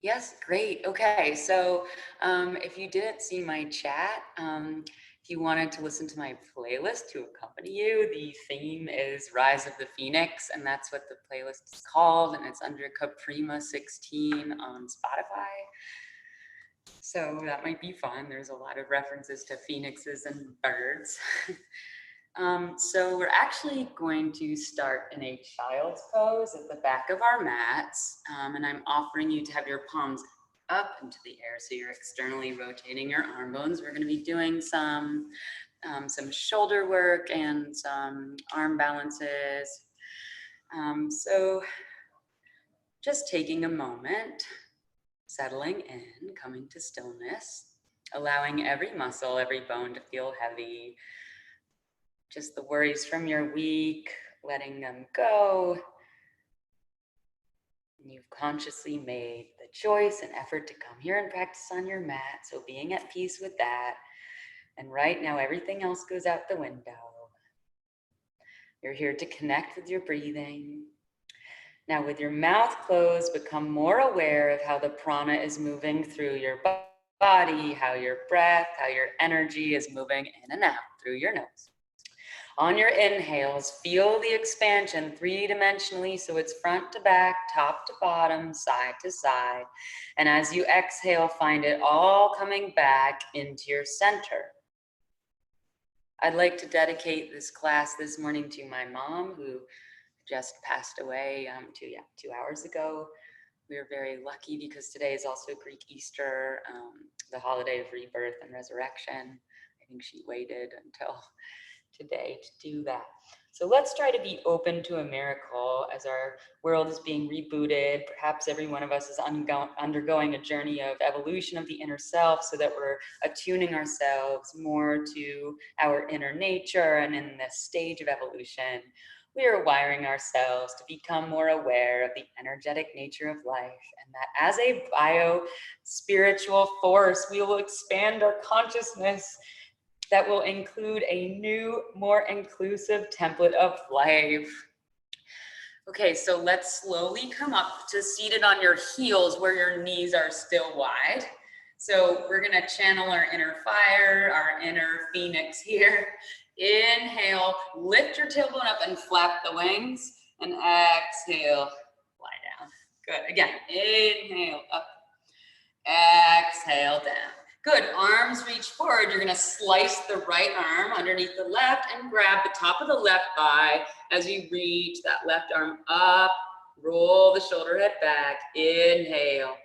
Yes, great. Okay, so if you didn't see my chat, if you wanted to listen to my playlist to accompany you, the theme is Rise of the Phoenix, and that's what the playlist is called, and it's under Caprima 16 on Spotify. So that might be fun. There's a lot of references to phoenixes and birds. So we're actually going to start in a child's pose at the back of our mats, and I'm offering you to have your palms up into the air, so you're externally rotating your arm bones. We're going to be doing some shoulder work and some arm balances. So just taking a moment, settling in, coming to stillness, allowing every muscle, every bone to feel heavy. Just the worries from your week, letting them go. And you've consciously made the choice and effort to come here and practice on your mat. So being at peace with that. And right now, everything else goes out the window. You're here to connect with your breathing. Now, with your mouth closed, become more aware of how the prana is moving through your body, how your breath, how your energy is moving in and out through your nose. On your inhales, feel the expansion three-dimensionally, so it's front to back, top to bottom, side to side. And as you exhale, find it all coming back into your center. I'd like to dedicate this class this morning to my mom, who just passed away 2 hours ago. We are very lucky because today is also Greek Easter, the holiday of rebirth and resurrection. I think she waited until today to do that. So let's try to be open to a miracle as our world is being rebooted. Perhaps every one of us is undergoing a journey of evolution of the inner self, so that we're attuning ourselves more to our inner nature. And in this stage of evolution, we are wiring ourselves to become more aware of the energetic nature of life, and that as a bio-spiritual force, we will expand our consciousness that will include a new, more inclusive template of life. Okay, so let's slowly come up to seated on your heels where your knees are still wide. So we're gonna channel our inner fire, our inner phoenix here. Inhale, lift your tailbone up and flap the wings, and exhale, lie down. Good, again, inhale, up, exhale, down. Good, arms reach forward. You're gonna slice the right arm underneath the left and grab the top of the left thigh as you reach that left arm up, roll the shoulder head back, inhale,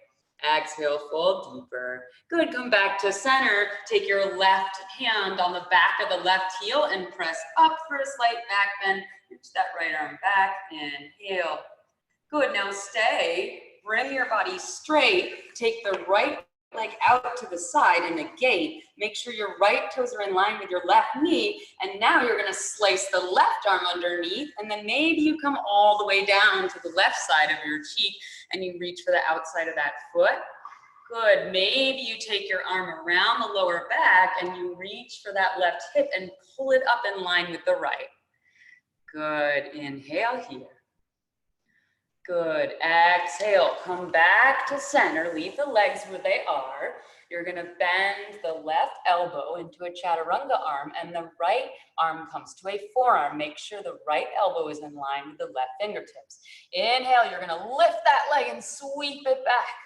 exhale, fold deeper. Good, come back to center. Take your left hand on the back of the left heel and press up for a slight back bend. Reach that right arm back, inhale. Good, now stay, bring your body straight, take the right leg out to the side in a gate. Make sure your right toes are in line with your left knee. And now you're gonna slice the left arm underneath, and then maybe you come all the way down to the left side of your cheek and you reach for the outside of that foot. Good, maybe you take your arm around the lower back and you reach for that left hip and pull it up in line with the right. Good, inhale here. Good, exhale, come back to center, leave the legs where they are. You're gonna bend the left elbow into a chaturanga arm, and the right arm comes to a forearm. Make sure the right elbow is in line with the left fingertips. Inhale, you're gonna lift that leg and sweep it back.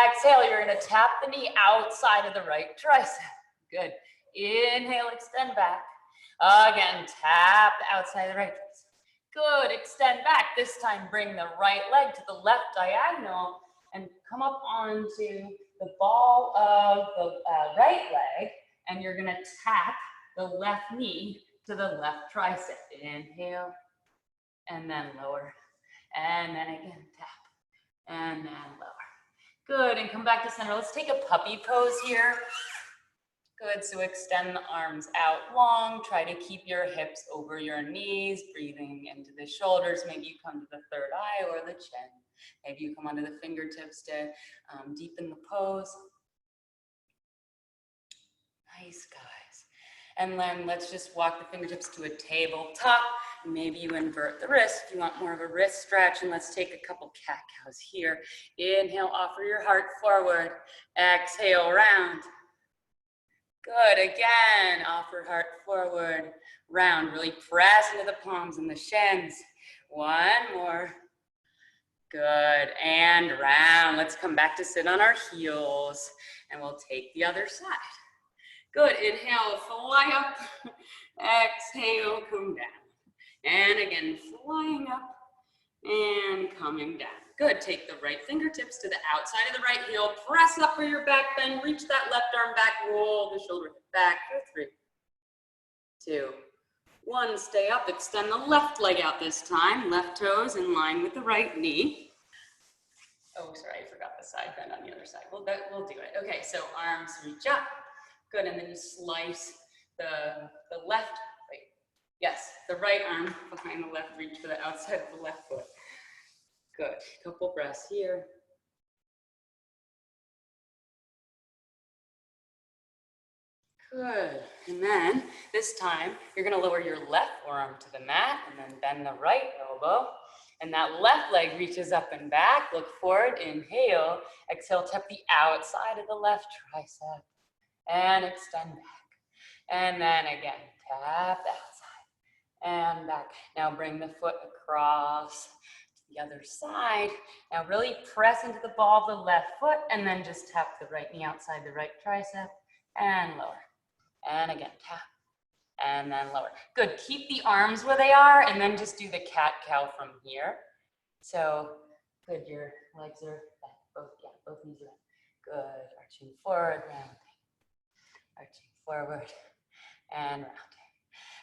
Exhale, you're gonna tap the knee outside of the right tricep. Good, inhale, extend back. Again, tap the outside of the right tricep. Good, extend back. This time, bring the right leg to the left diagonal and come up onto the ball of the right leg, and you're gonna tap the left knee to the left tricep. Inhale, and then lower, and then again, tap, and then lower. Good, and come back to center. Let's take a puppy pose here. Good, so extend the arms out long. Try to keep your hips over your knees, breathing into the shoulders. Maybe you come to the third eye or the chin. Maybe you come onto the fingertips to deepen the pose. Nice, guys. And then let's just walk the fingertips to a tabletop. Maybe you invert the wrist if you want more of a wrist stretch, and let's take a couple cat-cows here. Inhale, offer your heart forward. Exhale, round. Good, again, offer heart forward, round. Really press into the palms and the shins. One more. Good, and round. Let's come back to sit on our heels, and we'll take the other side. Good, inhale, fly up. Exhale, come down. And again, flying up and coming down. Good, take the right fingertips to the outside of the right heel, press up for your back bend, reach that left arm back, roll the shoulder back for 3, 2, 1. Stay up, extend the left leg out this time, left toes in line with the right knee. Oh, sorry, I forgot the side bend on the other side. We'll do it. Okay, so arms reach up. Good, and then you slice the left, yes, the right arm behind the left, reach for the outside of the left foot. Good, couple breaths here. Good, and then this time, you're gonna lower your left forearm to the mat and then bend the right elbow. And that left leg reaches up and back, look forward, inhale, exhale, tap the outside of the left tricep and extend back. And then again, tap the outside and back. Now bring the foot across to the other side. Now really press into the ball of the left foot and then just tap the right knee outside the right tricep and lower. And again, tap and then lower. Good, keep the arms where they are and then just do the cat-cow from here. So good, your legs are back, both knees are back. Good, arching forward, rounding. Arching forward and rounding.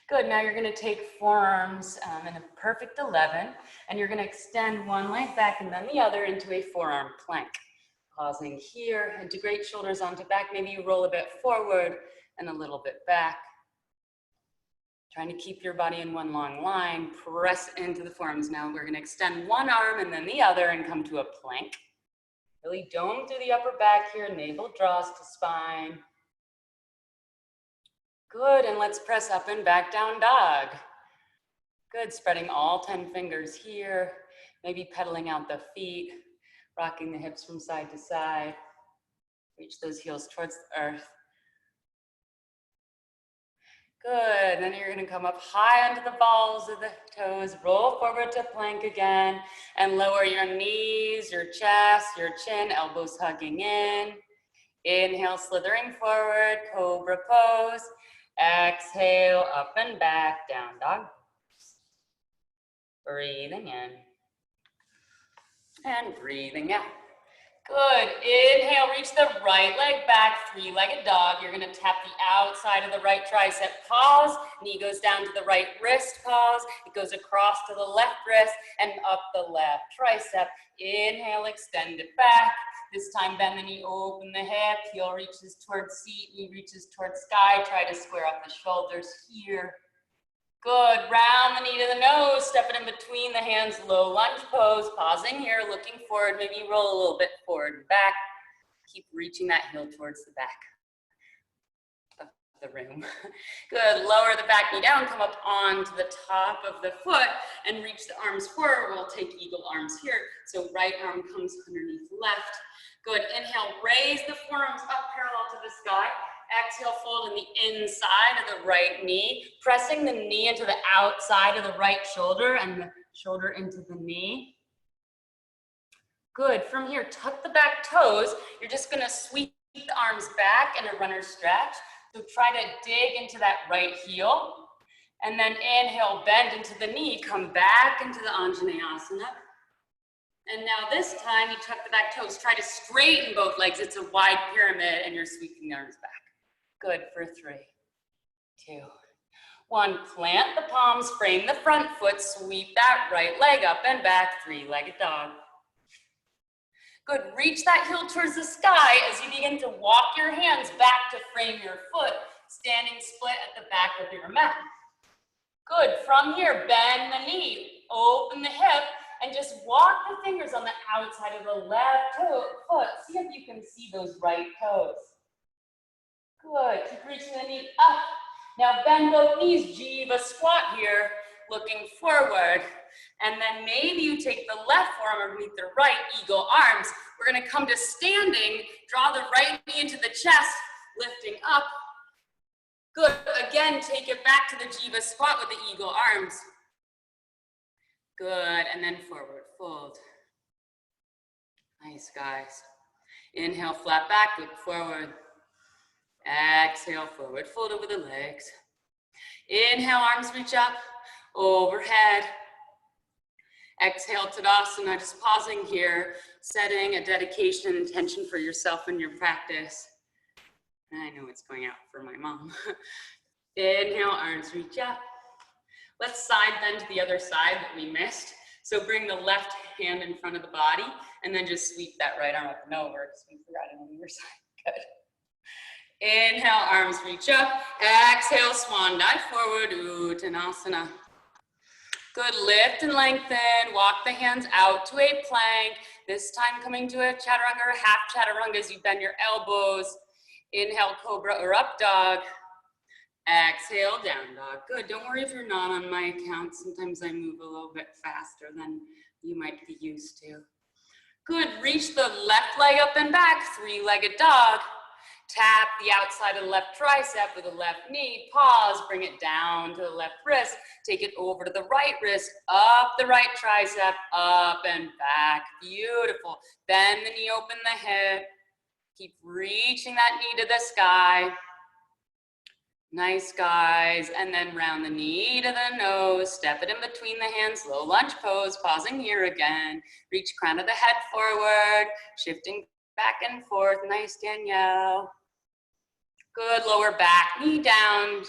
Good, now you're gonna take forearms in a perfect 11 and you're gonna extend one leg back and then the other into a forearm plank. Pausing here, integrate shoulders onto back, maybe you roll a bit forward and a little bit back. Trying to keep your body in one long line, press into the forearms. Now we're gonna extend one arm and then the other and come to a plank. Really dome through the upper back here, navel draws to spine. Good, and let's press up and back down dog. Good, spreading all 10 fingers here, maybe pedaling out the feet, rocking the hips from side to side. Reach those heels towards the earth. Good, then you're gonna come up high onto the balls of the toes, roll forward to plank again, and lower your knees, your chest, your chin, elbows hugging in. Inhale, slithering forward, cobra pose. Exhale, up and back, down dog. Breathing in. And breathing out. Good, inhale, reach the right leg back, 3-legged dog. You're gonna tap the outside of the right tricep, pause. Knee goes down to the right wrist, pause. It goes across to the left wrist and up the left tricep. Inhale, extend it back. This time bend the knee, open the hip, heel reaches towards seat, knee reaches towards sky. Try to square up the shoulders here. Good, round the knee to the nose, step it in between the hands, low lunge pose, pausing here, looking forward, maybe roll a little bit forward and back. Keep reaching that heel towards the back of the room. Good, lower the back knee down, come up onto the top of the foot and reach the arms forward. We'll take eagle arms here. So right arm comes underneath left. Good, inhale, raise the forearms up parallel to the sky. Exhale, fold in the inside of the right knee, pressing the knee into the outside of the right shoulder and the shoulder into the knee. Good, from here, tuck the back toes. You're just gonna sweep the arms back in a runner's stretch. So try to dig into that right heel. And then inhale, bend into the knee, come back into the Anjaneyasana. And now this time, you tuck the back toes. Try to straighten both legs. It's a wide pyramid and you're sweeping the arms back. Good, for 3, 2, 1. Plant the palms, frame the front foot, sweep that right leg up and back, 3-legged dog. Good, reach that heel towards the sky as you begin to walk your hands back to frame your foot, standing split at the back of your mat. Good, from here, bend the knee, open the hip, and just walk the fingers on the outside of the left foot. See if you can see those right toes. Good, keep reaching the knee up. Now bend both knees, jiva squat here. looking forward. And then maybe you take the left forearm underneath the right, eagle arms. We're gonna come to standing, draw the right knee into the chest, lifting up. Good, again, take it back to the Jiva squat with the eagle arms. Good, and then forward fold. Nice, guys. Inhale, flat back, look forward. Exhale, forward fold over the legs. Inhale, arms reach up, overhead. Exhale, Tadasana, just pausing here, setting a dedication and intention for yourself and your practice. And I know it's going out for my mom. Inhale, arms reach up. Let's side bend to the other side that we missed. So bring the left hand in front of the body and then just sweep that right arm up and over because we forgot it on the other side. Good. Inhale, arms reach up. Exhale, swan dive forward, Uttanasana. Good, lift and lengthen. Walk the hands out to a plank. This time coming to a chaturanga or half chaturanga as you bend your elbows. Inhale, cobra or up dog. Exhale, down dog. Good, don't worry if you're not on my account. Sometimes I move a little bit faster than you might be used to. Good, reach the left leg up and back, three-legged dog. Tap the outside of the left tricep with the left knee. Pause, bring it down to the left wrist. Take it over to the right wrist, up the right tricep, up and back. Beautiful. Bend the knee, open the hip. Keep reaching that knee to the sky. Nice, guys. And then round the knee to the nose. Step it in between the hands. Low lunge pose. Pausing here again. Reach crown of the head forward. Shifting back and forth. Nice, Danielle. Good, lower back, knee down.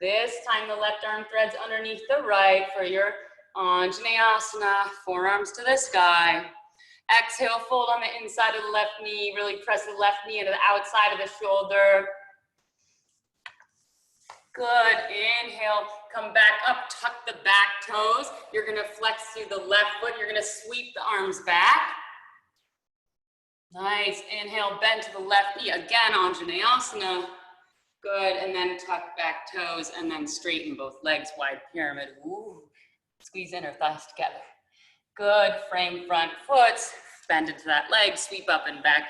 This time the left arm threads underneath the right for your Anjaneyasana. Forearms to the sky. Exhale, fold on the inside of the left knee. Really press the left knee into the outside of the shoulder. Good, inhale, come back up, tuck the back toes. You're gonna flex through the left foot. You're gonna sweep the arms back. Nice, inhale, bend to the left knee. Again, Anjaneyasana. Good, and then tuck back toes and then straighten both legs, wide pyramid. Ooh, squeeze inner thighs together. Good, frame front foot, bend into that leg, sweep up and back,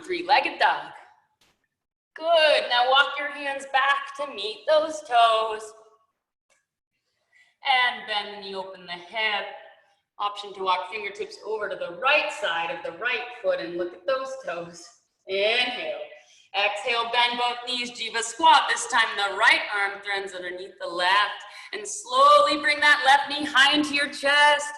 three-legged dog. Good, now walk your hands back to meet those toes. And bend the knee, open the hip. Option to walk fingertips over to the right side of the right foot and look at those toes. Inhale. Exhale, bend both knees, Jiva squat. This time the right arm threads underneath the left. And slowly bring that left knee high into your chest.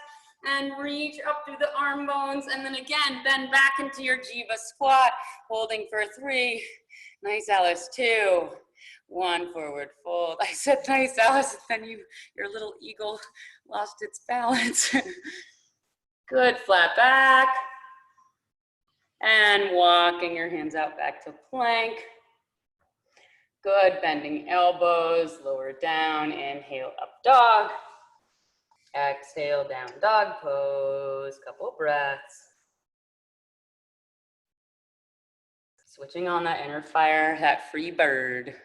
And reach up through the arm bones. And then again, bend back into your Jiva squat. Holding for 3. Nice, Alice. 2. 1, forward fold. I said nice, Alice, then your little eagle lost its balance. Good, flat back. And walking your hands out back to plank. Good, bending elbows, lower down, inhale, up dog. Exhale, down dog pose, couple breaths. Switching on that inner fire, that free bird.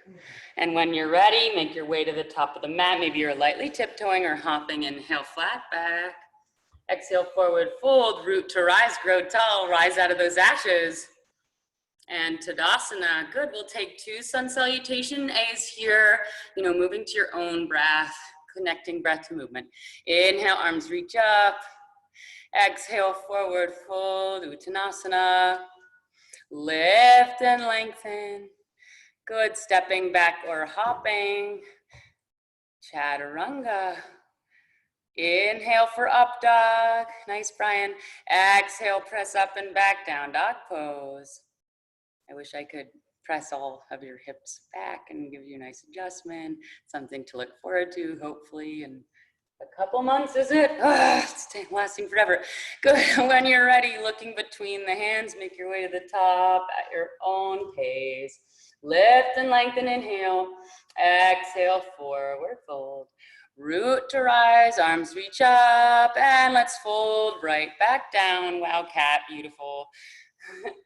And when you're ready, make your way to the top of the mat. Maybe you're lightly tiptoeing or hopping. Inhale, flat back. Exhale, forward fold, root to rise, grow tall, rise out of those ashes. And Tadasana, good. We'll take 2 sun salutation A's here, moving to your own breath, connecting breath to movement. Inhale, arms reach up. Exhale, forward fold, Uttanasana. Lift and lengthen. Good, stepping back or hopping. Chaturanga. Inhale for up dog. Nice, Brian. Exhale, press up and back, down dog pose. I wish I could press all of your hips back and give you a nice adjustment. Something to look forward to, hopefully, in a couple months, is it? It's lasting forever. Good, when you're ready, looking between the hands, make your way to the top at your own pace. Lift and lengthen, inhale. Exhale, forward fold. Root to rise, arms reach up, and let's fold right back down. Wow, cat, beautiful.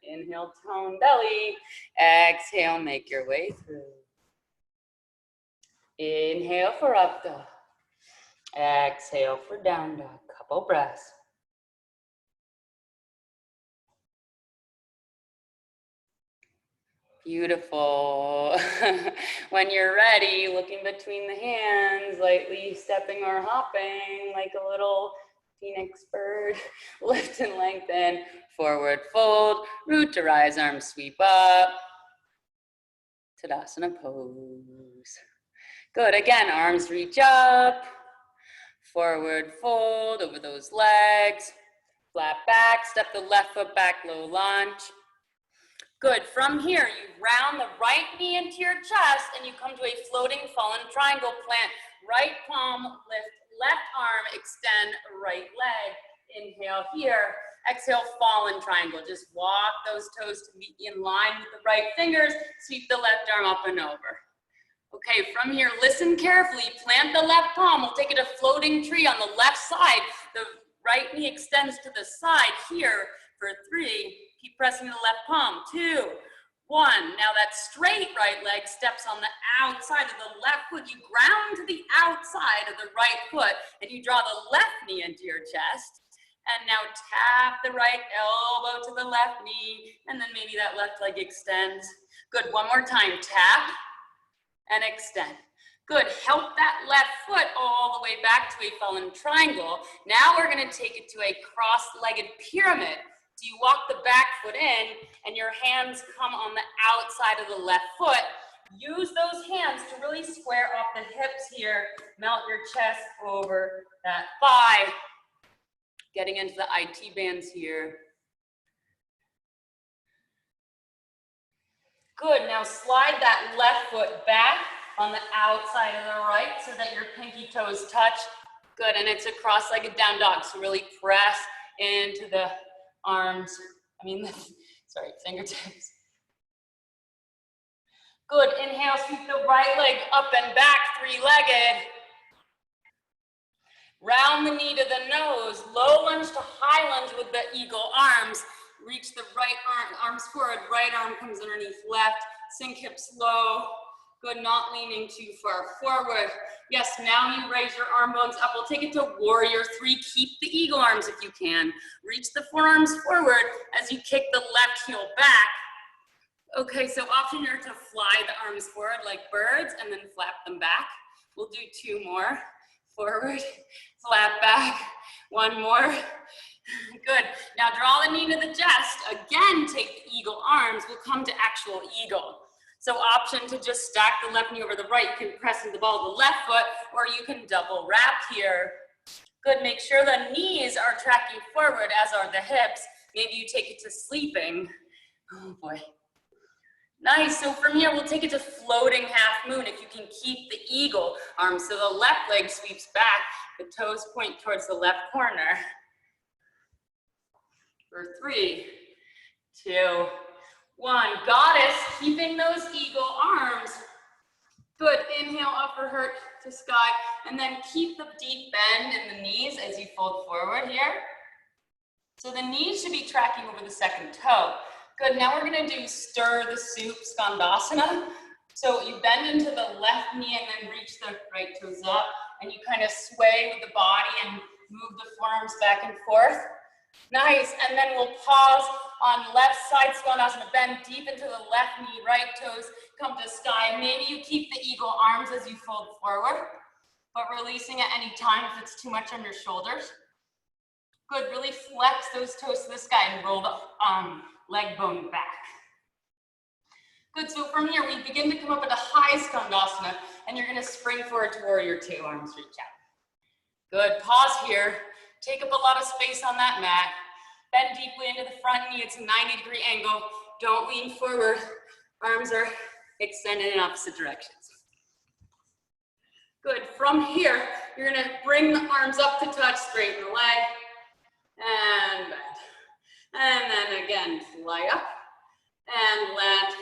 Inhale, tone belly. Exhale, make your way through. Inhale for up dog. Exhale for down dog, couple breaths. Beautiful. When you're ready, looking between the hands, lightly stepping or hopping like a little phoenix bird. Lift and lengthen, forward fold, root to rise, arms sweep up. Tadasana pose. Good, again, arms reach up. Forward fold over those legs. Flat back, step the left foot back, low lunge. Good, from here, you round the right knee into your chest and you come to a floating fallen triangle. Plant right palm, lift left arm, extend right leg. Inhale here, exhale, fallen triangle. Just walk those toes to be in line with the right fingers. Sweep the left arm up and over. Okay, from here, listen carefully. Plant the left palm. We'll take it a floating tree on the left side. The right knee extends to the side here for 3. Keep pressing the left palm. 2, 1. Now that straight right leg steps on the outside of the left foot. You ground to the outside of the right foot and you draw the left knee into your chest. And now tap the right elbow to the left knee and then maybe that left leg extends. Good, one more time. Tap and extend. Good, help that left foot all the way back to a fallen triangle. Now we're gonna take it to a cross-legged pyramid. So you walk the back foot in and your hands come on the outside of the left foot. Use those hands to really square off the hips here. Melt your chest over that thigh. Getting into the IT bands here. Good, now slide that left foot back on the outside of the right so that your pinky toes touch. Good, and it's a cross-legged down dog, so really press into the arms, fingertips. Good, inhale, sweep the right leg up and back, 3-legged. Round the knee to the nose, low lunge to high lunge with the eagle arms. Reach the right arms forward, right arm comes underneath left, sink hips low. Good, not leaning too far forward. Yes, now you raise your arm bones up. We'll take it to warrior 3. Keep the eagle arms if you can. Reach the forearms forward as you kick the left heel back. Okay, so option here to fly the arms forward like birds and then flap them back. We'll do 2 more. Forward, flap back. 1 more. Good. Now draw the knee to the chest. Again, take the eagle arms. We'll come to actual eagle. So option to just stack the left knee over the right. You can press into the ball of the left foot, or you can double wrap here. Good. Make sure the knees are tracking forward, as are the hips. Maybe you take it to sleeping. Oh boy. Nice. So from here, we'll take it to floating half moon. If you can keep the eagle arms, so the left leg sweeps back, the toes point towards the left corner. For 3, 2, 1. Goddess, keeping those eagle arms. Good, inhale, upper heart to sky, and then keep the deep bend in the knees as you fold forward here. So the knees should be tracking over the second toe. Good, now we're gonna do stir the soup skandasana. So you bend into the left knee and then reach the right toes up, and you kind of sway with the body and move the forearms back and forth. Nice, and then we'll pause on left side skandasana, bend deep into the left knee, right toes come to sky. Maybe you keep the eagle arms as you fold forward, but releasing at any time if it's too much on your shoulders. Good, really flex those toes to the sky and roll the leg bone back. Good, so from here we begin to come up into high skandasana, and you're gonna spring forward to warrior 2, arms reach out. Good, pause here. Take up a lot of space on that mat. Bend deeply into the front knee. It's a 90-degree angle. Don't lean forward. Arms are extended in opposite directions. Good. From here, you're going to bring the arms up to touch, straighten the leg, and bend. And then again, fly up and land.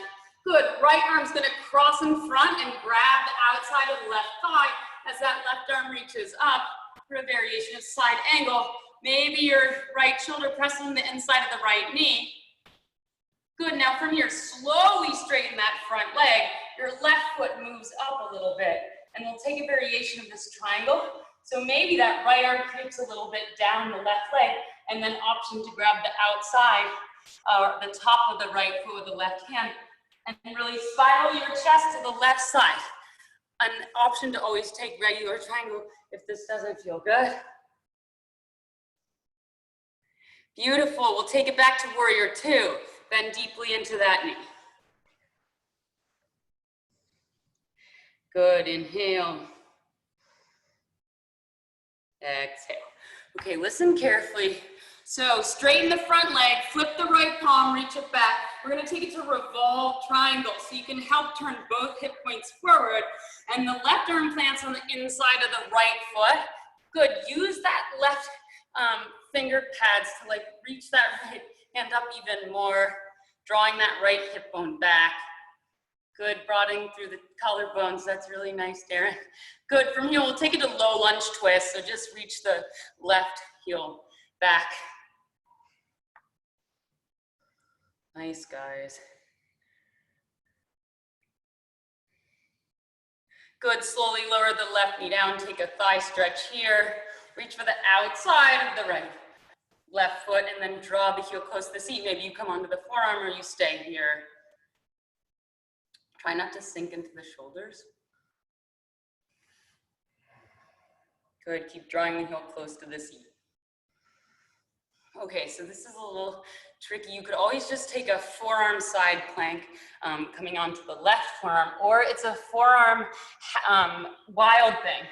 Good. Right arm's going to cross in front and grab the outside of the left thigh as that left arm reaches up. For a variation of side angle. Maybe your right shoulder pressing the inside of the right knee. Good, now from here, slowly straighten that front leg. Your left foot moves up a little bit, and we'll take a variation of this triangle. So maybe that right arm creeps a little bit down the left leg, and then option to grab the outside, or the top of the right foot with the left hand, and really spiral your chest to the left side. An option to always take regular triangle if this doesn't feel good. Beautiful, we'll take it back to warrior two. Bend deeply into that knee. Good, inhale. Exhale. Okay, listen carefully. So straighten the front leg, flip the right palm, reach it back. We're gonna take it to revolve triangle, so you can help turn both hip points forward, and the left arm plants on the inside of the right foot. Good, use that left finger pads to like reach that right hand up even more, drawing that right hip bone back. Good, broadening through the collarbones. That's really nice, Darren. Good, from here we'll take it to low lunge twist. So just reach the left heel back. Nice, guys. Good, slowly lower the left knee down. Take a thigh stretch here. Reach for the outside of the right left foot and then draw the heel close to the seat. Maybe you come onto the forearm or you stay here. Try not to sink into the shoulders. Good, keep drawing the heel close to the seat. Okay, so this is a little tricky. You could always just take a forearm side plank coming onto the left forearm, or it's a forearm wild thing.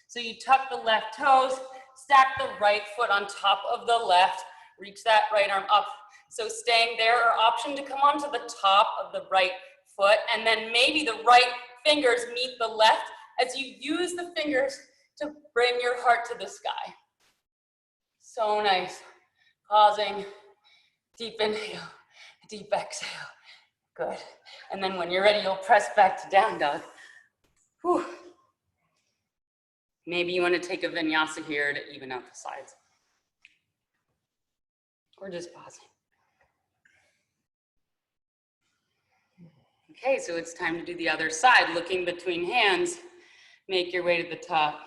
So you tuck the left toes, stack the right foot on top of the left, reach that right arm up. So staying there, or option to come onto the top of the right foot, and then maybe the right fingers meet the left as you use the fingers to bring your heart to the sky. So nice. Pausing, deep inhale, deep exhale. Good. And then when you're ready, you'll press back to down dog. Whew. Maybe you want to take a vinyasa here to even out the sides. Or just pausing. Okay, so it's time to do the other side. Looking between hands, make your way to the top.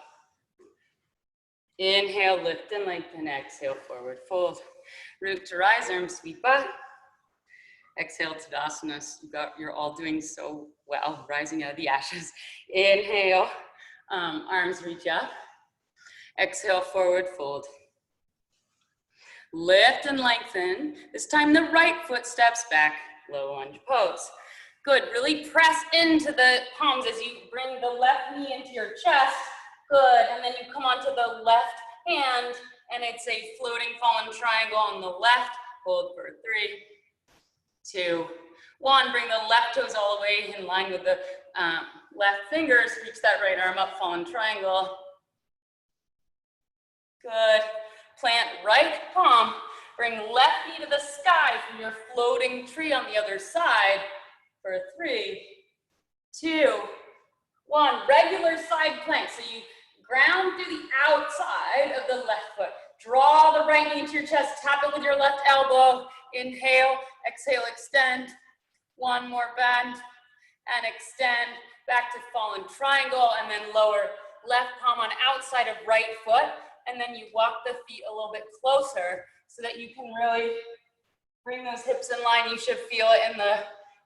Inhale, lift and lengthen. Exhale, forward fold. Root to rise, arms sweep up. Exhale, Tadasana. You're all doing so well, rising out of the ashes. Inhale, arms reach up. Exhale, forward fold. Lift and lengthen. This time the right foot steps back, low lunge pose. Good, really press into the palms as you bring the left knee into your chest. Good, and then you come onto the left hand, and it's a floating fallen triangle on the left. Hold for 3, 2, 1. Bring the left toes all the way in line with the left fingers. Reach that right arm up, fallen triangle. Good. Plant right palm. Bring left knee to the sky for your floating tree on the other side. For 3, 2, 1. Regular side plank. So you ground through the outside of the left foot. Draw the right knee to your chest. Tap it with your left elbow. Inhale, exhale, extend. One more bend and extend. Back to fallen triangle, and then lower left palm on outside of right foot. And then you walk the feet a little bit closer so that you can really bring those hips in line. You should feel it in the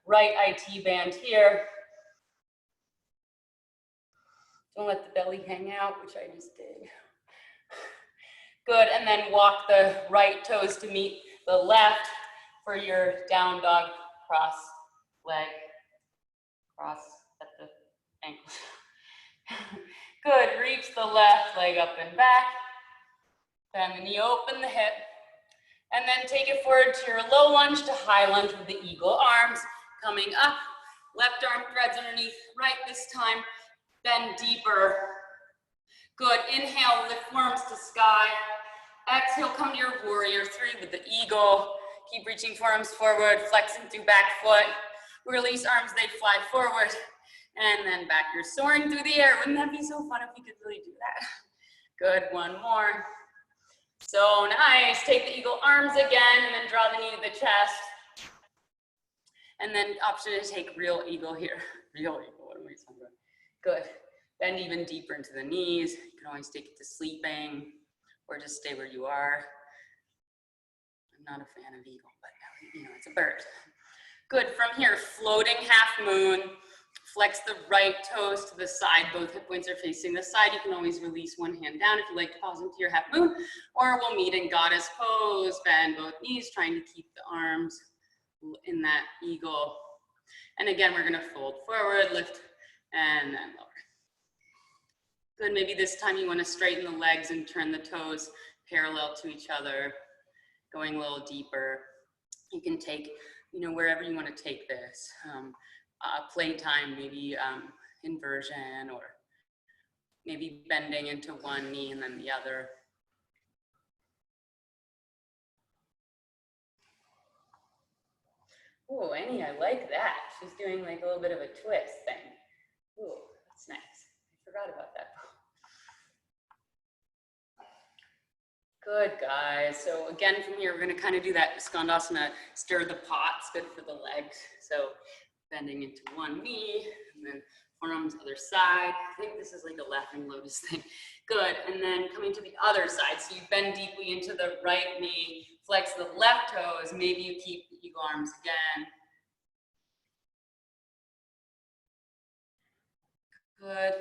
right IT band here. Don't let the belly hang out, which I just did. Good, and then walk the right toes to meet the left for your down dog cross leg. Cross at the ankles. Good, reach the left leg up and back. Bend the knee, open the hip. And then take it forward to your low lunge to high lunge with the eagle arms. Coming up, left arm threads underneath, right this time. Bend deeper. Good, inhale, lift arms to sky. Exhale, come to your warrior 3 with the eagle. Keep reaching forearms forward, flexing through back foot. Release arms, they fly forward. And then back, you're soaring through the air. Wouldn't that be so fun if you could really do that? Good, one more. So nice, take the eagle arms again, and then draw the knee to the chest. And then option to take real eagle here. Real eagle, what am I talking about? Good. Bend even deeper into the knees. You can always take it to sleeping or just stay where you are. I'm not a fan of eagle, but you know, it's a bird. Good, from here, floating half moon. Flex the right toes to the side. Both hip points are facing the side. You can always release one hand down if you like to pause into your half moon, or we'll meet in goddess pose. Bend both knees, trying to keep the arms in that eagle. And again, we're gonna fold forward, lift, and then lower. Good, maybe this time you wanna straighten the legs and turn the toes parallel to each other, going a little deeper. You can take, you know, wherever you wanna take this. Playtime, maybe inversion, or maybe bending into one knee and then the other. Oh, Annie, I like that. She's doing like a little bit of a twist thing. Oh, that's nice. I forgot about that. Good, guys. So again, from here, we're gonna kind of do that skandasana, stir the pots, good for the legs. So bending into one knee, and then forearms other side. I think this is like a laughing lotus thing. Good, and then coming to the other side. So you bend deeply into the right knee, flex the left toes, maybe you keep the eagle arms again. Good.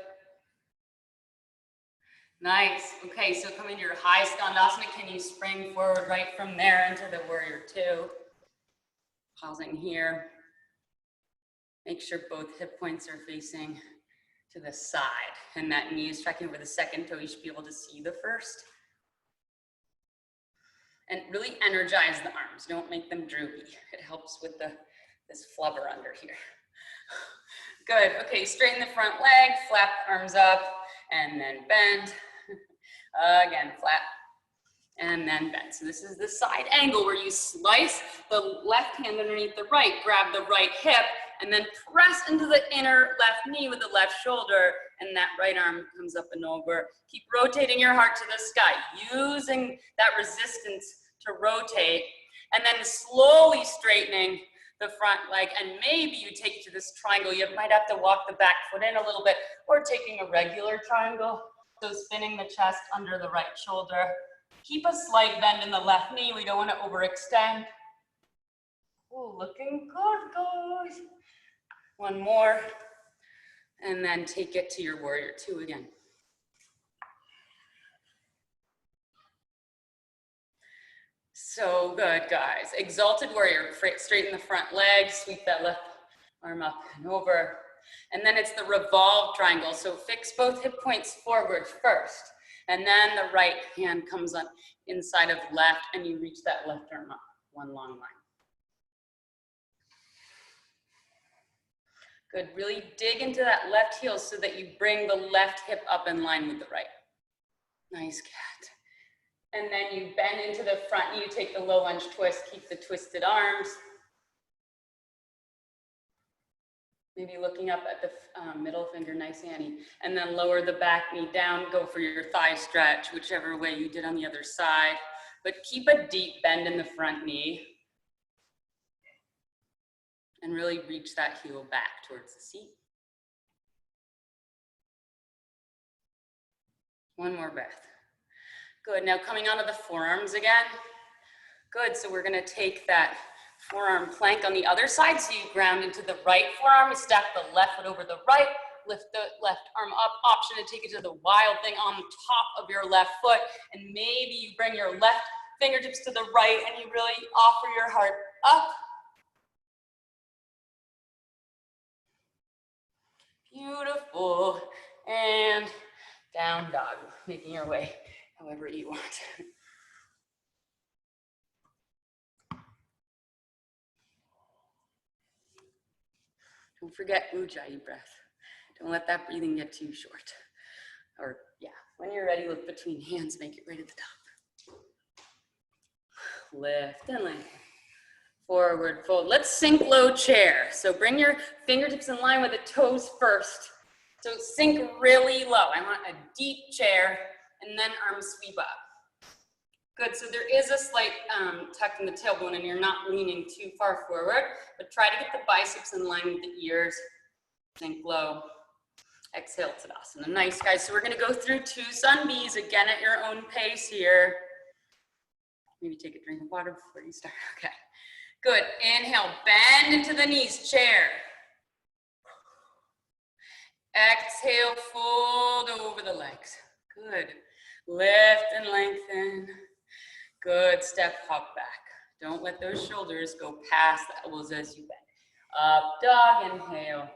Nice. Okay, so coming to your high skandasana, can you spring forward right from there into the warrior two? Pausing here. Make sure both hip points are facing to the side, and that knee is tracking over the second toe. You should be able to see the first. And really energize the arms. Don't make them droopy. It helps with this flubber under here. Good. Okay, straighten the front leg, flap arms up, and then bend. Again, flat, and then bend. So this is the side angle where you slice the left hand underneath the right, grab the right hip, and then press into the inner left knee with the left shoulder, and that right arm comes up and over. Keep rotating your heart to the sky, using that resistance to rotate, and then slowly straightening the front leg, and maybe you take it to this triangle. You might have to walk the back foot in a little bit, or taking a regular triangle. So spinning the chest under the right shoulder. Keep a slight bend in the left knee. We don't want to overextend. Ooh, looking good, guys. One more, and then take it to your warrior two again. So good, guys. Exalted warrior. Straighten the front leg, sweep that left arm up and over. And then it's the revolve triangle. So fix both hip points forward first. And then the right hand comes on inside of left, and you reach that left arm up, one long line. Good, really dig into that left heel so that you bring the left hip up in line with the right. Nice, cat. And then you bend into the front knee, you take the low lunge twist, keep the twisted arms. Maybe looking up at the middle finger, nice, Annie. And then lower the back knee down, go for your thigh stretch, whichever way you did on the other side. But keep a deep bend in the front knee. And really reach that heel back towards the seat. One more breath. Good, now coming onto the forearms again. Good, so we're gonna take that forearm plank on the other side, so you ground into the right forearm, you stack the left foot over the right, lift the left arm up, option to take it to the wild thing on top of your left foot, and maybe you bring your left fingertips to the right and you really offer your heart up. Beautiful, and down dog, making your way however you want. Don't forget Ujjayi breath. Don't let that breathing get too short. Or yeah, when you're ready, look between hands, make it right at the top. Lift and lengthen. Forward fold. Let's sink low chair. So bring your fingertips in line with the toes first. So sink really low. I want a deep chair, and then arms sweep up. Good, so there is a slight tuck in the tailbone, and you're not leaning too far forward, but try to get the biceps in line with the ears. Sink low. Exhale, Tadasana. Nice, guys. So we're gonna go through 2 sun bees again at your own pace here. Maybe take a drink of water before you start. Okay, good. Inhale, bend into the knees, chair. Exhale, fold over the legs. Good. Lift and lengthen. Good. Step, hop back. Don't let those shoulders go past the elbows as you bend. Up dog, inhale.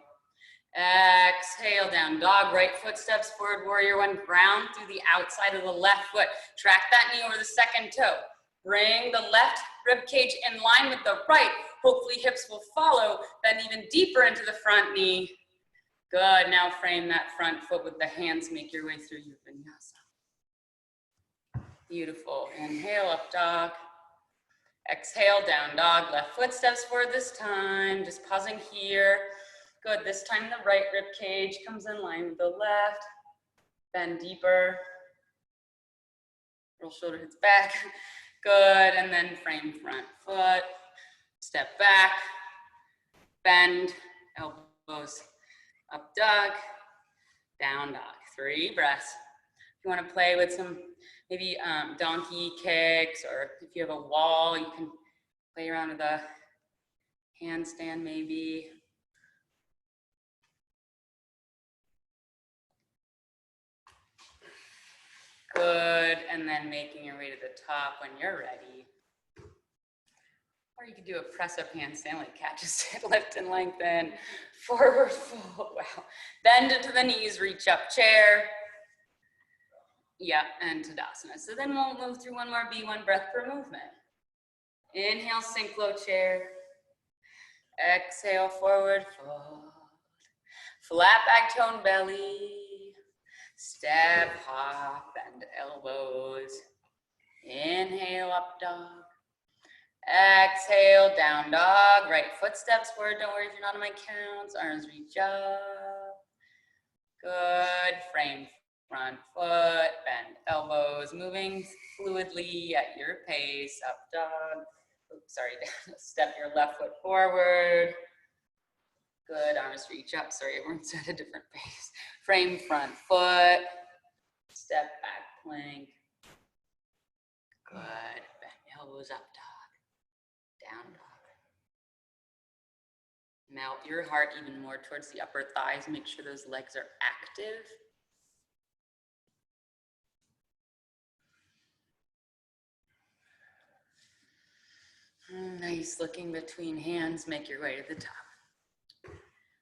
Exhale, down dog. Right foot steps forward, warrior one. Ground through the outside of the left foot. Track that knee over the second toe. Bring the left rib cage in line with the right. Hopefully hips will follow. Bend even deeper into the front knee. Good. Now frame that front foot with the hands. Make your way through your vinyasa. Beautiful. Inhale, up dog. Exhale, down dog. Left foot steps forward this time. Just pausing here. Good. This time the right rib cage comes in line with the left. Bend deeper. Roll shoulder hits back. Good. And then frame front foot. Step back. Bend. Elbows. Up dog. Down dog. 3 breaths. If you want to play with some maybe donkey kicks, or if you have a wall, you can play around with a handstand maybe. Good, and then making your way to the top when you're ready. Or you could do a press-up handstand like cat, just lift and lengthen, forward fold, wow. Bend into the knees, reach up, chair. Yeah, and Tadasana. So then we'll move through one more B, 1 breath per movement. Inhale, sink low, chair. Exhale, forward fold. Flat back, tone belly. Step, hop, bend elbows. Inhale, up dog. Exhale, down dog. Right foot steps forward. Don't worry if you're not on my counts. Arms reach up. Good. Frame front foot. Bend elbows. Moving fluidly at your pace. Up dog. Oops, sorry. Step your left foot forward. Good. Arms reach up. Sorry, everyone's at a different pace. Frame front foot. Step back plank. Good. Bend elbows, up dog. Down dog. Melt your heart even more towards the upper thighs. Make sure those legs are active. Nice. Looking between hands. Make your way to the top.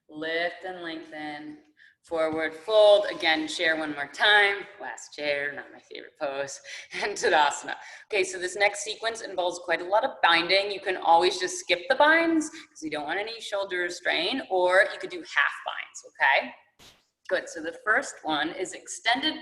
Lift and lengthen. Forward fold. Again, chair one more time. Last chair, not my favorite pose. And Tadasana. Okay, so this next sequence involves quite a lot of binding. You can always just skip the binds because you don't want any shoulder strain, or you could do half binds, okay? Good, so the first one is extended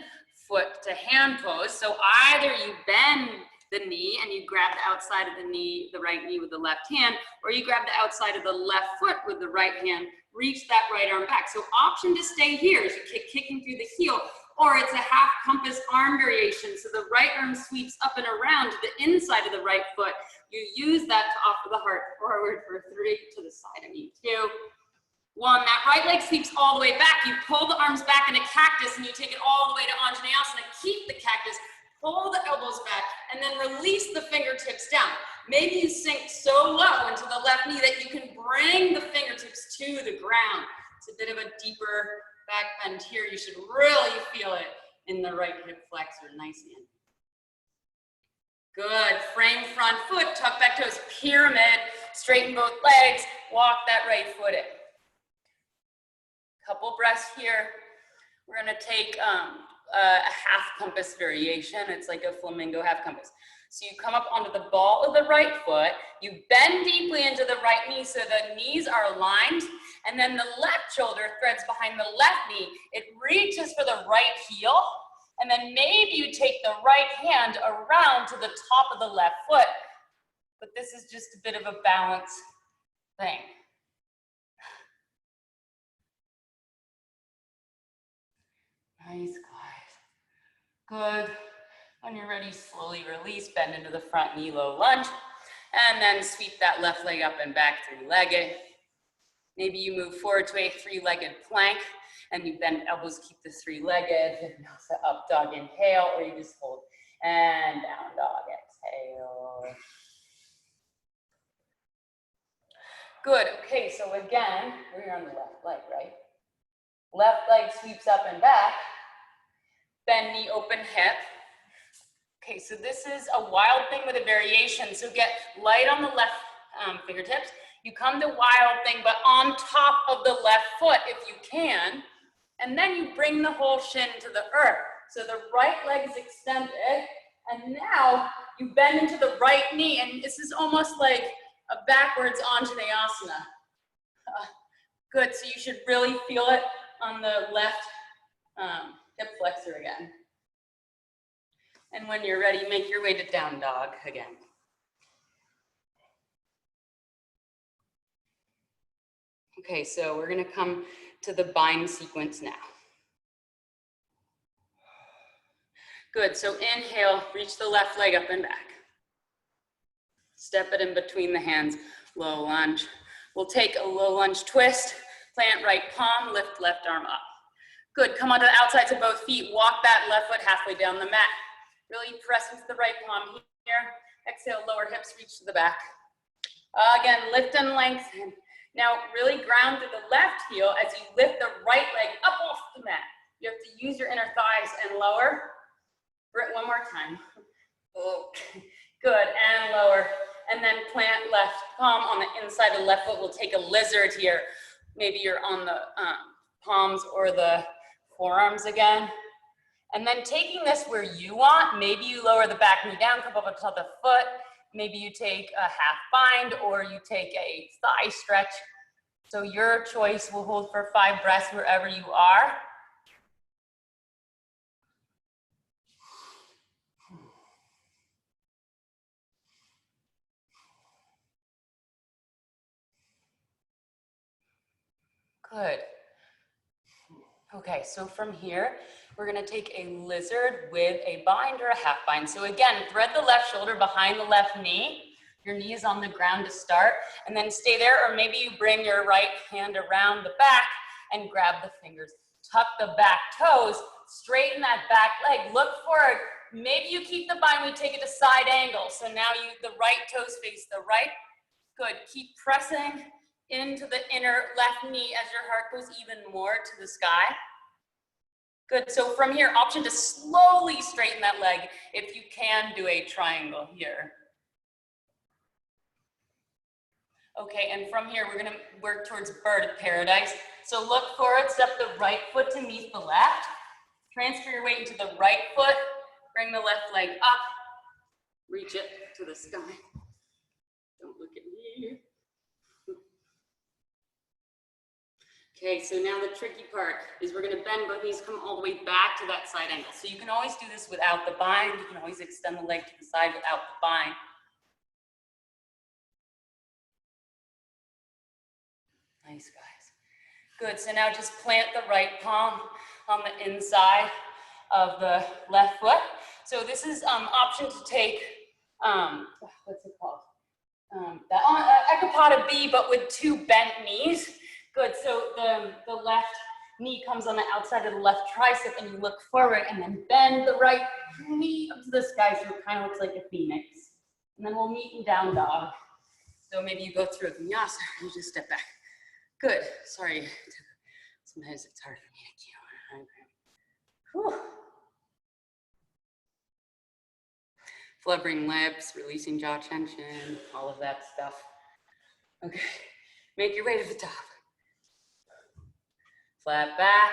foot to hand pose. So either you bend the knee and you grab the outside of the knee, the right knee with the left hand, or you grab the outside of the left foot with the right hand. Reach that right arm back. So option to stay here is you kicking through the heel, or it's a half compass arm variation. So the right arm sweeps up and around to the inside of the right foot. You use that to offer the heart forward for 3, to the side of knee 2. 1, that right leg sweeps all the way back. You pull the arms back in a cactus and you take it all the way to Anjaneyasana. Keep the cactus, pull the elbows back, and then release the fingertips down. Maybe you sink so low into the left knee that you can bring the fingertips to the ground. It's a bit of a deeper back bend here. You should really feel it in the right hip flexor. Nice hand. Good. Frame front foot, tuck back toes, pyramid, straighten both legs, walk that right foot in. Couple breaths here. We're gonna take a half compass variation. It's like a flamingo half compass. So you come up onto the ball of the right foot, you bend deeply into the right knee so the knees are aligned, and then the left shoulder threads behind the left knee. It reaches for the right heel, and then maybe you take the right hand around to the top of the left foot. But this is just a bit of a balance thing. Nice, guys. Good. When you're ready, slowly release, bend into the front knee, low lunge, and then sweep that left leg up and back, 3-legged. Maybe you move forward to a 3-legged plank. And you bend elbows, keep the three-legged, vinyasa up dog, inhale, or you just hold. And down dog, exhale. Good, okay, so again, we're on the left leg, right? Left leg sweeps up and back. Bend knee, open hip. Okay, so this is a wild thing with a variation. So get light on the left fingertips. You come to wild thing, but on top of the left foot if you can. And then you bring the whole shin to the earth. So the right leg is extended. And now you bend into the right knee. And this is almost like a backwards Anjaneyasana. Good, so you should really feel it on the left hip flexor again. And when you're ready, make your way to down dog again. Okay, so we're gonna come to the bind sequence now. Good, so inhale, reach the left leg up and back. Step it in between the hands, low lunge. We'll take a low lunge twist, plant right palm, lift left arm up. Good, come onto the outsides of both feet, walk that left foot halfway down the mat. Really press into the right palm here. Exhale, lower hips, reach to the back. Again, lift and lengthen. Now, really ground through the left heel as you lift the right leg up off the mat. You have to use your inner thighs and lower. One more time. Okay. Good, and lower. And then plant left palm on the inside of the left foot. We'll take a lizard here. Maybe you're on the palms or the forearms again. And then taking this where you want, maybe you lower the back knee down, come up on top of the foot. Maybe you take a half bind or you take a thigh stretch. So your choice. Will hold for 5 breaths wherever you are. Good. Okay, so from here, we're gonna take a lizard with a bind or a half bind. So again, thread the left shoulder behind the left knee. Your knee is on the ground to start, and then stay there, or maybe you bring your right hand around the back and grab the fingers. Tuck the back toes, straighten that back leg, look forward. Maybe you keep the bind, we take it to side angle. So now the right toes face the right. Good, keep pressing into the inner left knee as your heart goes even more to the sky. Good, so from here, option to slowly straighten that leg. If you can, do a triangle here. Okay, and from here, we're gonna work towards bird of paradise. So look forward, step the right foot to meet the left. Transfer your weight into the right foot. Bring the left leg up. Reach it to the sky. Don't look at me. Okay, so now the tricky part is we're gonna bend both knees, come all the way back to that side angle. So you can always do this without the bind. You can always extend the leg to the side without the bind. Nice, guys. Good, so now just plant the right palm on the inside of the left foot. So this is option to take, what's it called? Ekapada B, but with 2 bent knees. Good, so the left knee comes on the outside of the left tricep and you look forward and then bend the right knee up to the sky so it kind of looks like a phoenix. And then we'll meet in down dog. So maybe you go through a vinyasa and you just step back. Good, sorry. Sometimes it's hard for me to keep. Whew. Fluttering lips, releasing jaw tension, all of that stuff. Okay, make your way to the top. Flat back,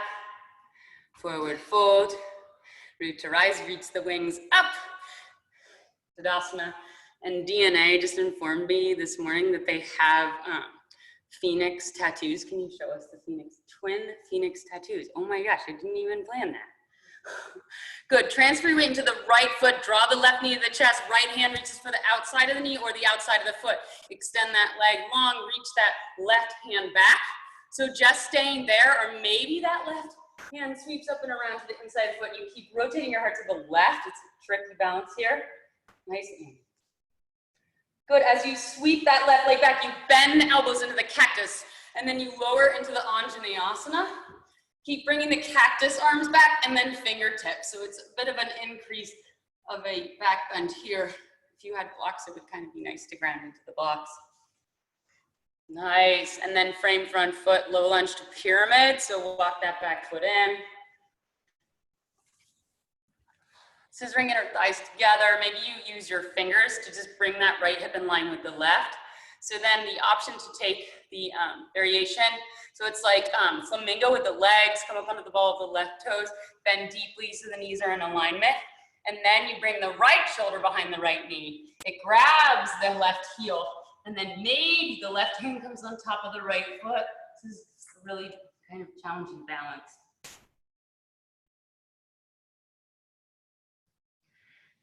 forward fold, root to rise, reach the wings up. Tadasana. And DNA just informed me this morning that they have phoenix tattoos. Can you show us the phoenix? Twin phoenix tattoos. Oh my gosh, I didn't even plan that. Good, transfer your weight into the right foot, draw the left knee to the chest, right hand reaches for the outside of the knee or the outside of the foot. Extend that leg long, reach that left hand back. So just staying there, or maybe that left hand sweeps up and around to the inside of the foot. You keep rotating your heart to the left. It's a tricky balance here. Nice. Good, as you sweep that left leg back, you bend the elbows into the cactus, and then you lower into the Anjaneyasana. Keep bringing the cactus arms back and then fingertips. So it's a bit of an increase of a back bend here. If you had blocks, it would kind of be nice to ground into the blocks. Nice, and then frame front foot, low lunge to pyramid. So walk that back foot in. Scissoring inner thighs together. Maybe you use your fingers to just bring that right hip in line with the left. So then the option to take the variation. So it's like flamingo with the legs, come up onto the ball of the left toes, bend deeply so the knees are in alignment. And then you bring the right shoulder behind the right knee. It grabs the left heel. And then maybe the left hand comes on top of the right foot. This is a really kind of challenging balance.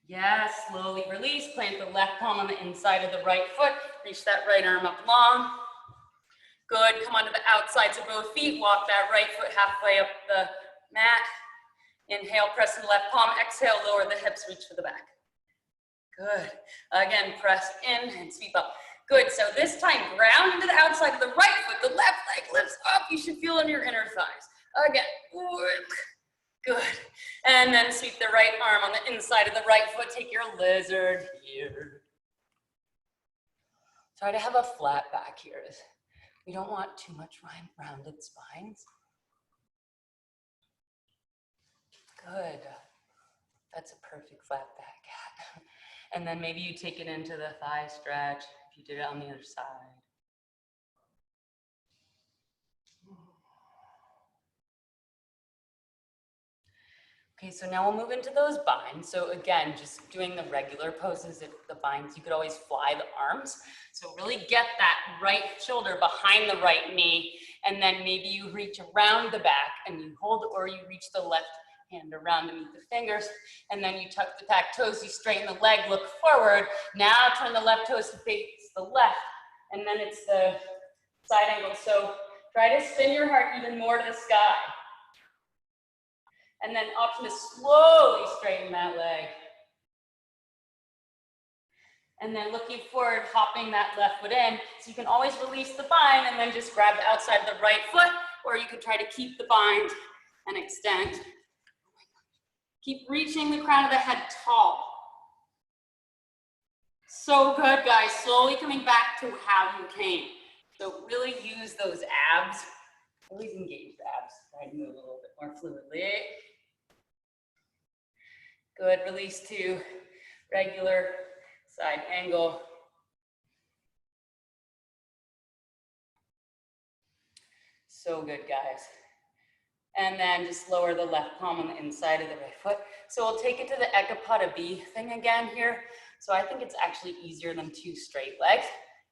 Yes, slowly release, plant the left palm on the inside of the right foot, reach that right arm up long. Good, come onto the outsides of both feet, walk that right foot halfway up the mat. Inhale, press the left palm, exhale, lower the hips, reach for the back. Good, again, press in and sweep up. Good, so this time, ground into the outside of the right foot, the left leg lifts up, you should feel in your inner thighs. Again, good. And then sweep the right arm on the inside of the right foot. Take your lizard here. Try to have a flat back here. We don't want too much rounded spines. Good. That's a perfect flat back cat. And then maybe you take it into the thigh stretch if you did it on the other side. Okay, so now we'll move into those binds. So again, just doing the regular poses, the binds, you could always fly the arms. So really get that right shoulder behind the right knee, and then maybe you reach around the back and you hold, or you reach the left hand around to meet the fingers, and then you tuck the back toes, you straighten the leg, look forward. Now turn the left toes to face the left, and then it's the side angle. So try to spin your heart even more to the sky. And then option to slowly straighten that leg. And then looking forward, hopping that left foot in. So you can always release the bind and then just grab the outside of the right foot, or you could try to keep the bind and extend. Keep reaching the crown of the head tall. So good, guys. Slowly coming back to how you came. So really use those abs. Always engage the abs. Try to move a little bit more fluidly. Good, release to regular side angle. So good, guys. And then just lower the left palm on the inside of the right foot. So we'll take it to the Ekapada B thing again here. So I think it's actually easier than two straight legs.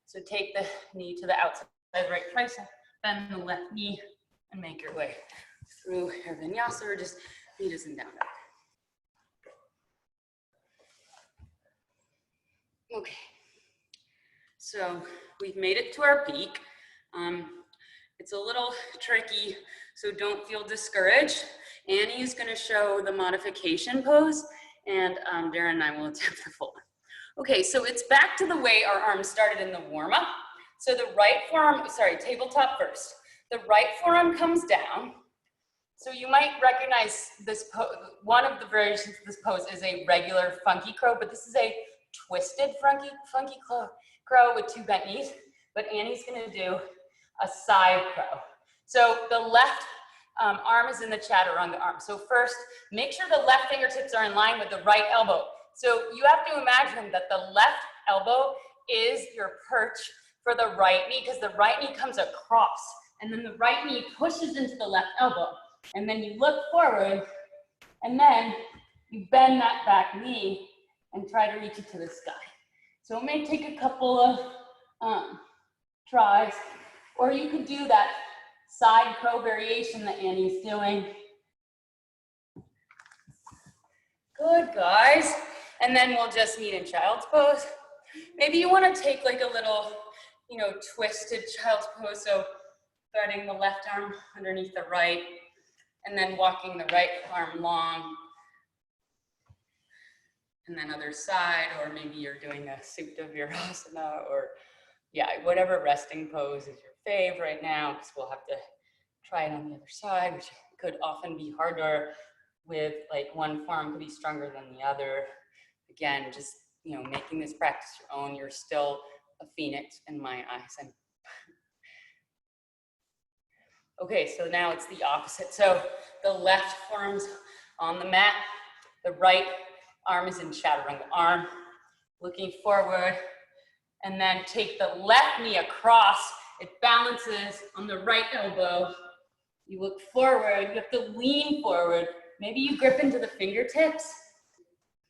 So take the knee to the outside right tricep, bend the left knee, and make your way through your vinyasa, or just knee does and down dog. Okay, so we've made it to our beak. It's a little tricky, so don't feel discouraged. Annie is going to show the modification pose, and Darren and I will attempt the full one. Okay, so it's back to the way our arms started in the warm-up. So the right forearm, sorry, tabletop first. The right forearm comes down. So you might recognize this pose. One of the variations of this pose is a regular funky crow, but this is a twisted funky crow with two bent knees. But Annie's going to do a side crow. So the left arm is in the chaturanga arm. So first, make sure the left fingertips are in line with the right elbow. So you have to imagine that the left elbow is your perch for the right knee, because the right knee comes across, and then the right knee pushes into the left elbow. And then you look forward, and then you bend that back knee and try to reach it to the sky. So it may take a couple of tries, or you could do that side crow variation that Annie's doing. Good, guys. And then we'll just meet in child's pose. Maybe you want to take like a little, twisted child's pose. So threading the left arm underneath the right, and then walking the right arm long. And then other side, or maybe you're doing a Supta Virasana, or whatever resting pose is your fave right now, because we'll have to try it on the other side, which could often be harder with like one forearm could be stronger than the other. Again, just, you know, making this practice your own. You're still a phoenix in my eyes. And okay, so now it's the opposite. So the left forearm's on the mat, the right arm is in chaturanga arm, looking forward, and then take the left knee across. It balances on the right elbow. You look forward, you have to lean forward. Maybe you grip into the fingertips.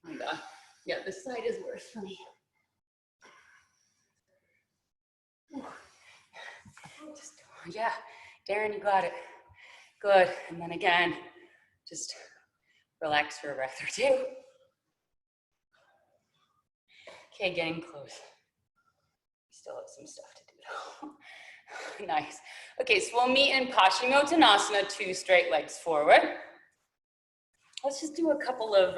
Oh my God. Yeah, this side is worse for me. Just, yeah, Darren, you got it. Good. And then again, just relax for a breath or two. Okay, getting close. Still have some stuff to do though. Nice. Okay, so we'll meet in Paschimottanasana, 2 straight legs forward. Let's just do a couple of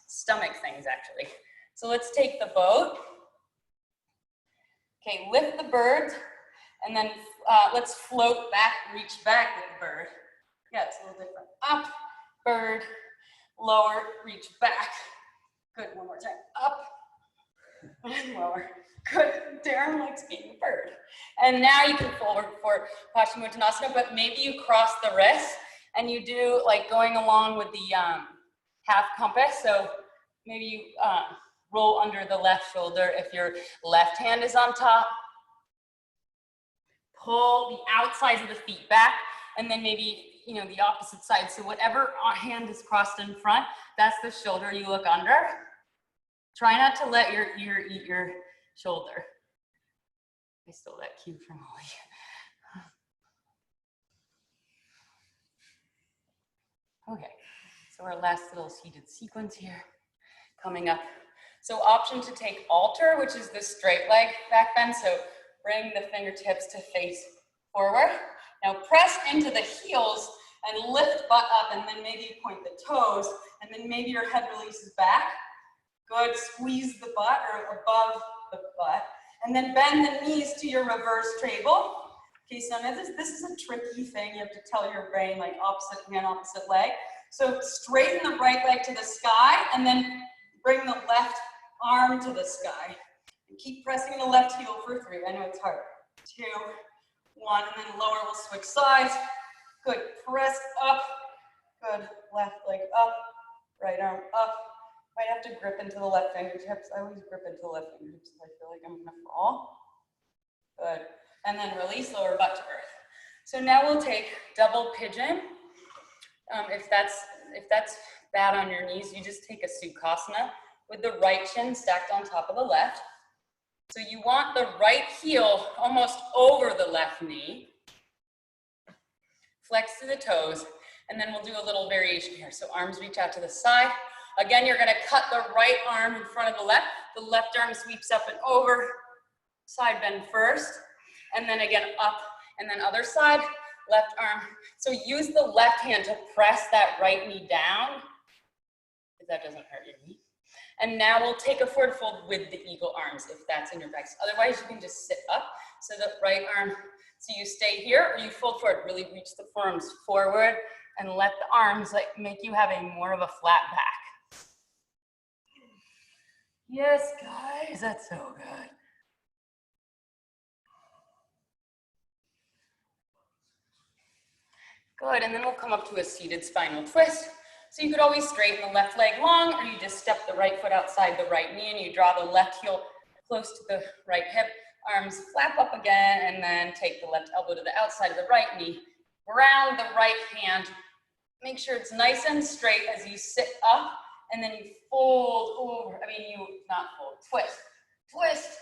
stomach things actually. So let's take the boat. Okay, lift the bird, and then let's float back, reach back with the bird. Yeah, it's a little different. Up, bird, lower, reach back. Good, one more time. Up, and lower. Good, Darren likes being a bird. And now you can forward for Paschimottanasana, but maybe you cross the wrists and you do like going along with the half compass. So maybe you roll under the left shoulder if your left hand is on top. Pull the outsides of the feet back, and then maybe, you know, the opposite side. So whatever hand is crossed in front, that's the shoulder you look under. Try not to let your ear eat your shoulder. I stole that cue from Holly. Okay, so our last little seated sequence here coming up. So option to take altar, which is the straight leg back bend. So bring the fingertips to face forward. Now press into the heels and lift butt up, and then maybe point the toes, and then maybe your head releases back. Good, squeeze the butt or above the butt, and then bend the knees to your reverse travel. Okay, so now this is a tricky thing. You have to tell your brain like opposite hand, opposite leg. So straighten the right leg to the sky, and then bring the left arm to the sky. And keep pressing the left heel for 3. I know it's hard. 2, 1, and then lower. We'll switch sides. Good, press up. Good, left leg up, right arm up. Might have to grip into the left fingertips. I always grip into the left fingertips if I feel like I'm gonna fall. Good, and then release, lower butt to earth. So now we'll take double pigeon. If that's bad on your knees, you just take a Sukhasana with the right shin stacked on top of the left. So you want the right heel almost over the left knee. Flex to the toes, and then we'll do a little variation here. So arms reach out to the side. Again, you're gonna cut the right arm in front of the left arm sweeps up and over, side bend first, and then again up, and then other side, left arm. So use the left hand to press that right knee down, if that doesn't hurt your knee. And now we'll take a forward fold with the eagle arms, if that's in your practice. Otherwise, you can just sit up, so the right arm, so you stay here, or you fold forward, really reach the forearms forward, and let the arms like make you have a more of a flat back. Yes, guys, that's so good. Good, and then we'll come up to a seated spinal twist. So you could always straighten the left leg long, or you just step the right foot outside the right knee, and you draw the left heel close to the right hip. Arms flap up again, and then take the left elbow to the outside of the right knee. Ground the right hand. Make sure it's nice and straight as you sit up, and then you fold over. Not fold, twist. Twist.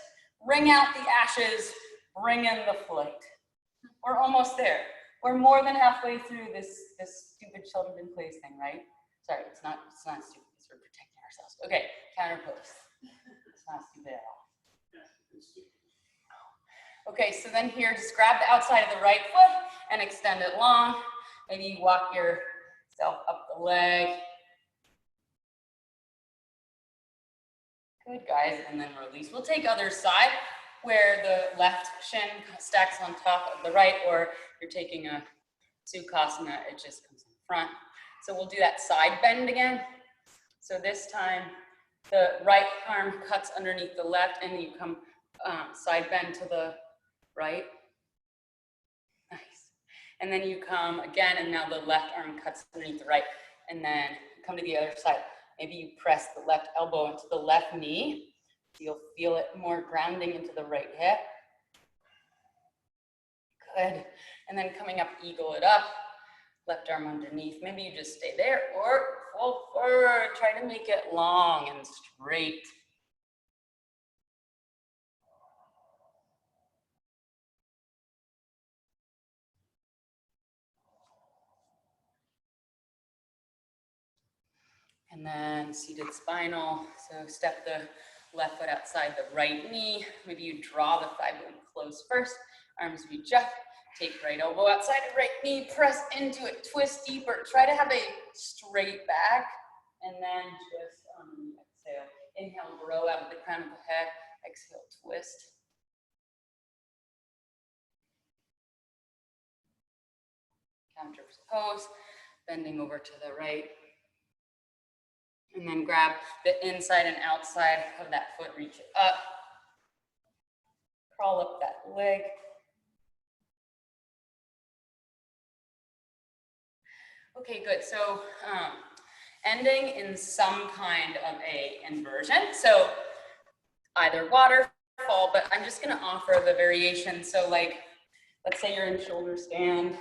Wring out the ashes. Bring in the flight. We're almost there. We're more than halfway through this stupid children in place thing, right? Sorry, it's not stupid. It's we're protecting ourselves. Okay, counter pose. It's not stupid at all. Okay, so then here, just grab the outside of the right foot and extend it long. Maybe you walk yourself up the leg. Good, guys, and then release. We'll take other side where the left shin stacks on top of the right, or you're taking a Sukhasana, it just comes in front. So we'll do that side bend again. So this time, the right arm cuts underneath the left, and you come side bend to the right. Nice. And then you come again, and now the left arm cuts underneath the right, and then come to the other side. Maybe you press the left elbow into the left knee. So you'll feel it more grounding into the right hip. Good. And then coming up, eagle it up. Left arm underneath. Maybe you just stay there or fold forward. Try to make it long and straight. And then seated spinal. So step the left foot outside the right knee. Maybe you draw the thigh bone close first. Arms reach up. Take right elbow outside the right knee. Press into it. Twist deeper. Try to have a straight back. And then just exhale. Inhale, grow out of the crown of the head. Exhale, twist. Counter pose. Bending over to the right. And then grab the inside and outside of that foot, reach it up. Crawl up that leg. Okay, good. So ending in some kind of a inversion. So either waterfall, but I'm just gonna offer the variation. So like, let's say you're in shoulder stand.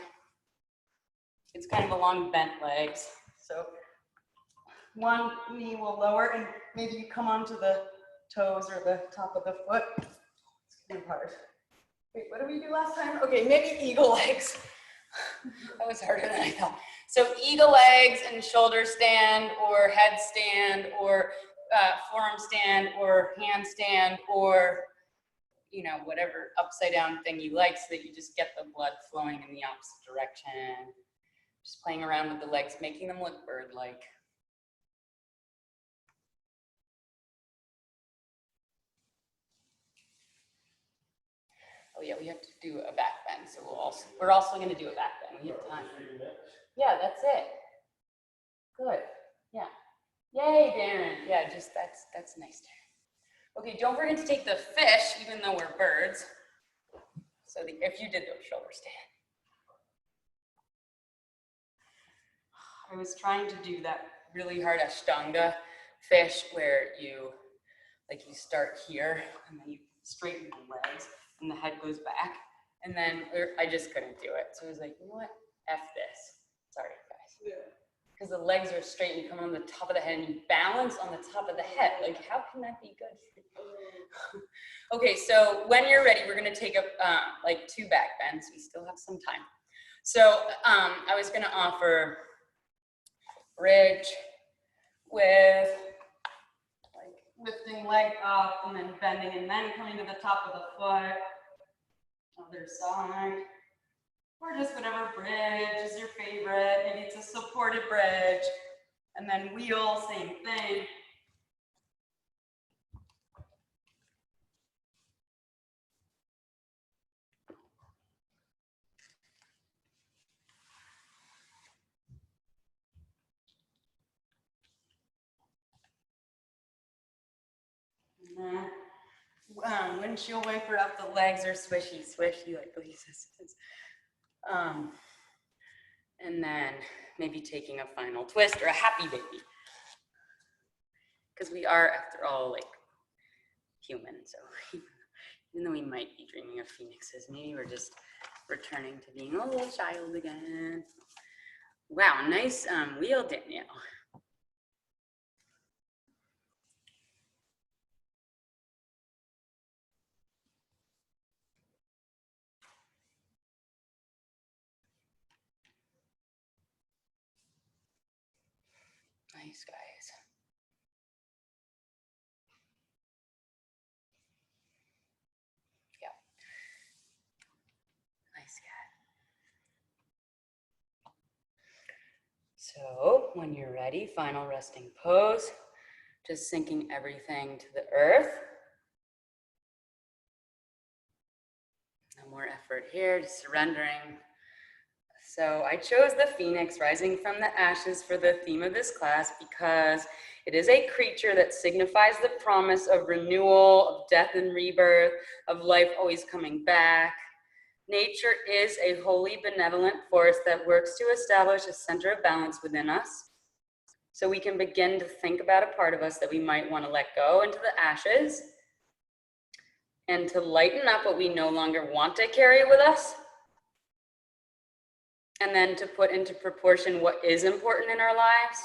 It's kind of along bent legs. So one knee will lower, and maybe you come onto the toes or the top of the foot. It's kind of hard. Wait, what did we do last time? Okay, maybe eagle legs. That was harder than I thought. So eagle legs and shoulder stand or head stand or forearm stand or handstand or, you know, whatever upside down thing you like, so that you just get the blood flowing in the opposite direction. Just playing around with the legs, making them look bird-like. Oh yeah, we have to do a back bend, so we're also going to do a back bend. We have time. Yeah, that's it. Good. Yeah. Yay, Darren. Yeah, just that's nice, Darren. Okay, don't forget to take the fish, even though we're birds. So if you did those shoulder stand. I was trying to do that really hard Ashtanga fish where you start here and then you straighten the legs and the head goes back, and then I just couldn't do it. So I was like, you know what? F this. Sorry, guys. Yeah. Because the legs are straight and you come on the top of the head and you balance on the top of the head. Like, how can that be good for you? Okay, so when you're ready, we're gonna take up like 2 back bends. We still have some time. So I was gonna offer bridge with like lifting leg up and then bending and then coming to the top of the foot. Other side. Or just whatever bridge is your favorite. Maybe it's a supported bridge. And then wheel, same thing. And then windshield wiper up, the legs are swishy, swishy, like Lisa says. And then maybe taking a final twist or a happy baby. Because we are, after all, like human. So even though we might be dreaming of phoenixes, maybe we're just returning to being a little child again. Wow, nice wheel, Danielle. Nice, guys. Yeah. Nice cat. So when you're ready, final resting pose. Just sinking everything to the earth. No more effort here, just surrendering. So I chose the phoenix rising from the ashes for the theme of this class because it is a creature that signifies the promise of renewal, of death and rebirth, of life always coming back. Nature is a holy, benevolent force that works to establish a center of balance within us. So we can begin to think about a part of us that we might want to let go into the ashes and to lighten up what we no longer want to carry with us. And then to put into proportion what is important in our lives.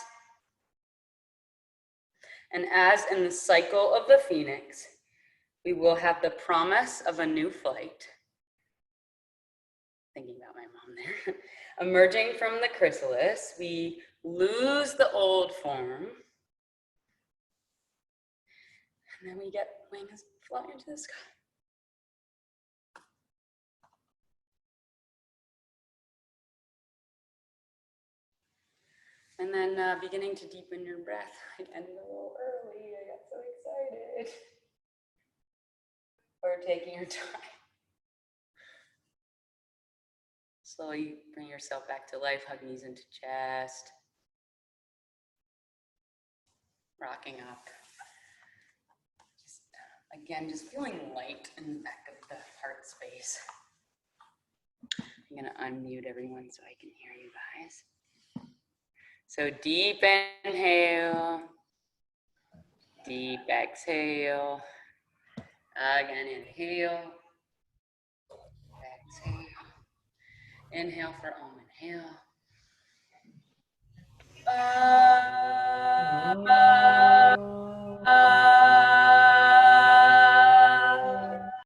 And as in the cycle of the phoenix, we will have the promise of a new flight. Thinking about my mom there. Emerging from the chrysalis, we lose the old form. And then we get wings flying into the sky. And then beginning to deepen your breath. I ended a little early, I got so excited. Or taking your time. Slowly bring yourself back to life, hug knees into chest. Rocking up. Just feeling light in the back of the heart space. I'm gonna unmute everyone so I can hear you guys. So deep inhale, deep exhale. Again, inhale, exhale. Inhale for Om, inhale.